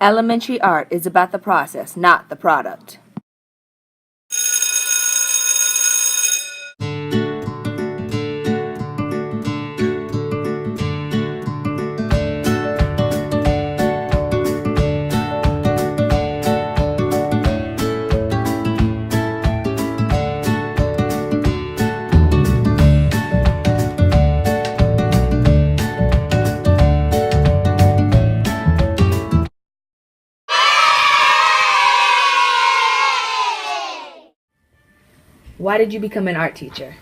Elementary art is about the process, not the product. Why did you become an art teacher?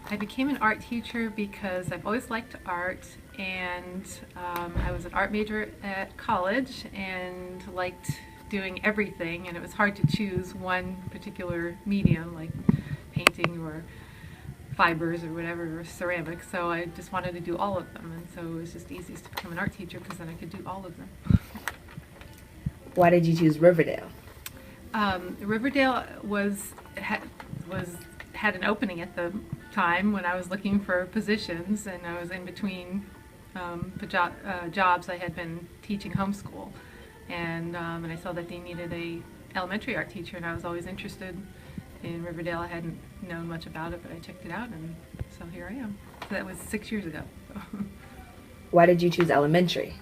I became an art teacher because I've always liked art, and I was an art major at college and liked doing everything, and it was hard to choose one particular medium like painting or fibers or whatever, or ceramics, so I just wanted to do all of them, and so it was just easiest to become an art teacher because then I could do all of them. Why did you choose Riverdale? Riverdale had an opening at the time when I was looking for positions, and I was in between jobs. I had been teaching homeschool, and I saw that they needed a elementary art teacher, and I was always interested in Riverdale. I hadn't known much about it, but I checked it out, and so here I am. So that was 6 years ago. Why did you choose elementary?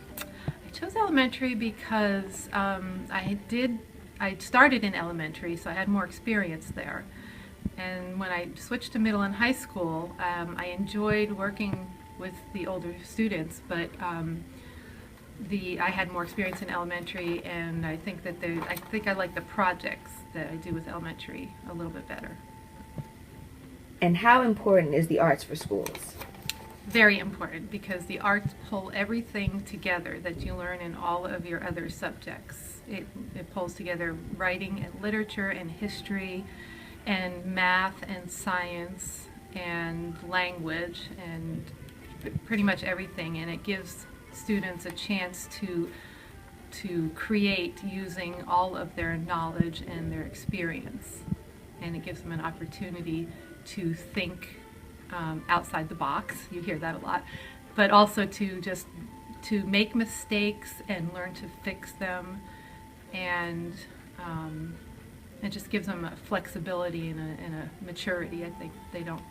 I chose elementary because I started in elementary, so I had more experience there. And when I switched to middle and high school, I enjoyed working with the older students, but I had more experience in elementary, and I think I like the projects that I do with elementary a little bit better. And how important is the arts for schools? Very important, because the arts pull everything together that you learn in all of your other subjects. It pulls together writing and literature and history and math and science and language and pretty much everything, and it gives students a chance to create using all of their knowledge and their experience, and it gives them an opportunity to think outside the box. You hear that a lot, but also to make mistakes and learn to fix them, and it just gives them a flexibility and a maturity I think they don't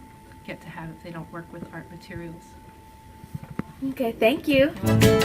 get to have if they don't work with art materials. Okay, thank you. Okay.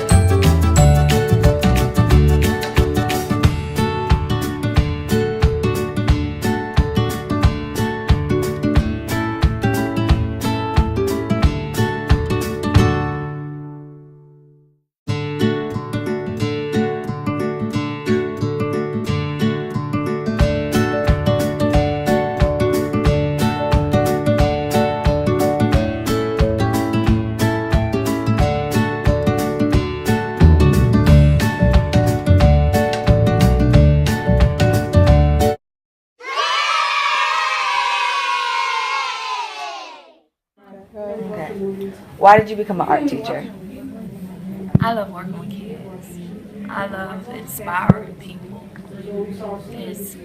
Why did you become an art teacher? I love working with kids. I love inspiring people. It's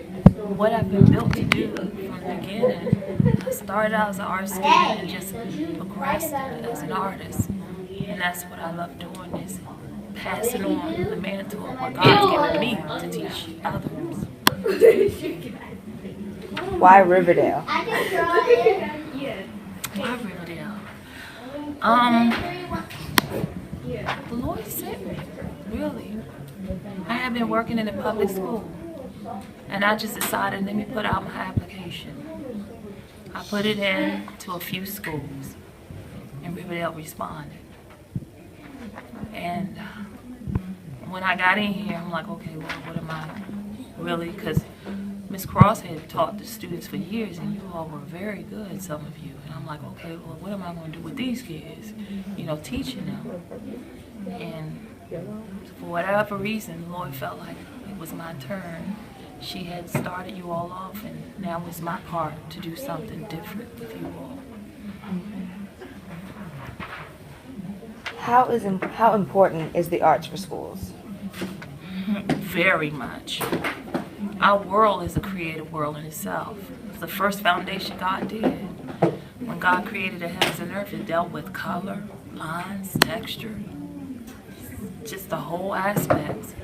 what I've been built to do from the beginning. I started out as an art student and just progressed as an artist. And that's what I love doing, is passing on the mantle of what God's given me to teach others. Why Riverdale? Why Riverdale? The Lord sent me, really. I had been working in a public school, and I just decided, let me put out my application. I put it in to a few schools, and Riverdale responded. And when I got in here, I'm like, okay, well, what am I really? Because Miss Cross had taught the students for years, and you all were very good, some of you. And I'm like, okay, well, what am I going to do with these kids? You know, teaching them. And for whatever reason, the Lord felt like it was my turn. She had started you all off, and now it's my part to do something different with you all. How important is the arts for schools? Very much. Our world is a creative world in itself. It's the first foundation God did. When God created the heavens and earth, it dealt with color, lines, texture, just the whole aspects.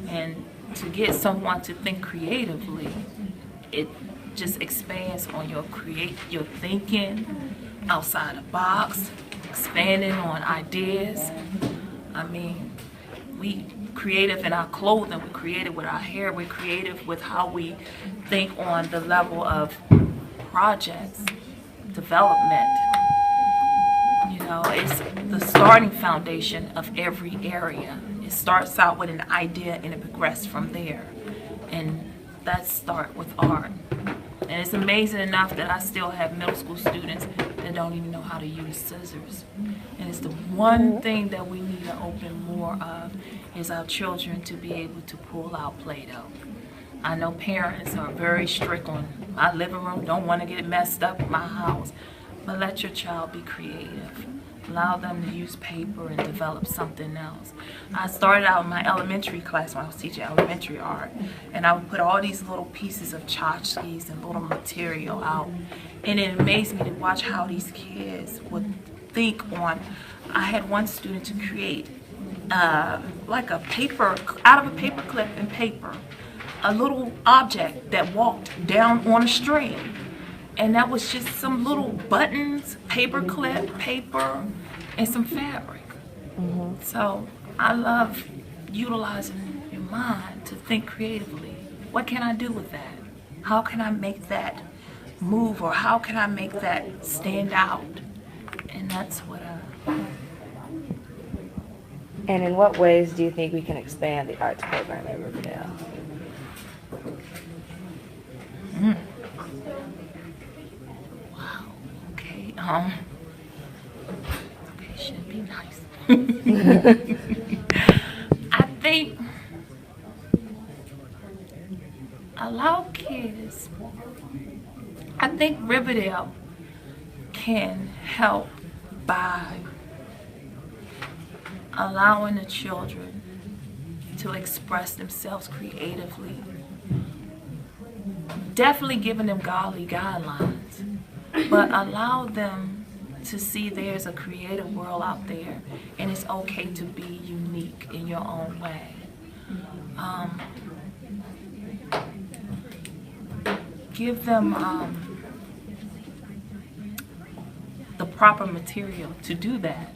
And to get someone to think creatively, it just expands on your thinking outside the box, expanding on ideas. I mean, we creative in our clothing, we're creative with our hair, we're creative with how we think on the level of projects, development. You know, it's the starting foundation of every area. It starts out with an idea and it progresses from there. And that starts with art. And it's amazing enough that I still have middle school students that don't even know how to use scissors. And it's the one thing that we need to open more of is our children to be able to pull out Play-Doh. I know parents are very strict on my living room, don't want to get messed up in my house. But let your child be creative. Allow them to use paper and develop something else. I started out in my elementary class when I was teaching elementary art, and I would put all these little pieces of tchotchkes and little material out. And it amazed me to watch how these kids would think on. I had one student to create like a paper, out of a paper clip and paper, a little object that walked down on a string. And that was just some little buttons, paper clip, paper, and some fabric. So I love utilizing your mind to think creatively. What can I do with that? How can I make that move, or how can I make that stand out? And that's what And in what ways do you think we can expand the arts program at Riverdale? Okay, should be nice. I think allow kids, I think Riverdale can help by allowing the children to express themselves creatively. Definitely giving them godly guidelines, but allow them to see there's a creative world out there and it's okay to be unique in your own way. Give them the proper material to do that,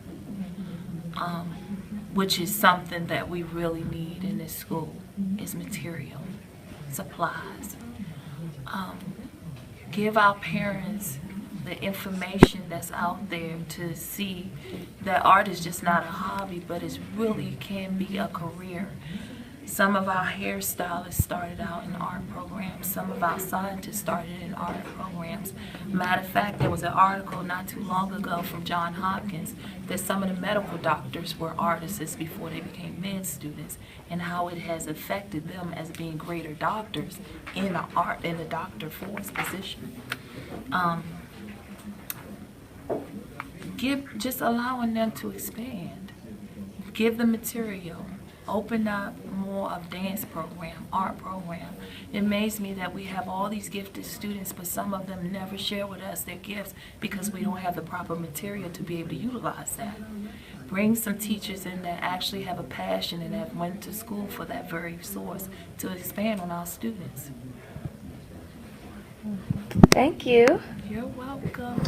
which is something that we really need in this school, is material, supplies. Give our parents the information that's out there to see that art is just not a hobby, but it really can be a career. Some of our hairstylists started out in art programs. Some of our scientists started in art programs. Matter of fact, there was an article not too long ago from Johns Hopkins that some of the medical doctors were artists before they became med students, and how it has affected them as being greater doctors in the doctor force position. Just allowing them to expand. Give them material. Open up more of dance program, art program. It amazes me that we have all these gifted students, but some of them never share with us their gifts because we don't have the proper material to be able to utilize that. Bring some teachers in that actually have a passion and have went to school for that very source to expand on our students. Thank you. You're welcome.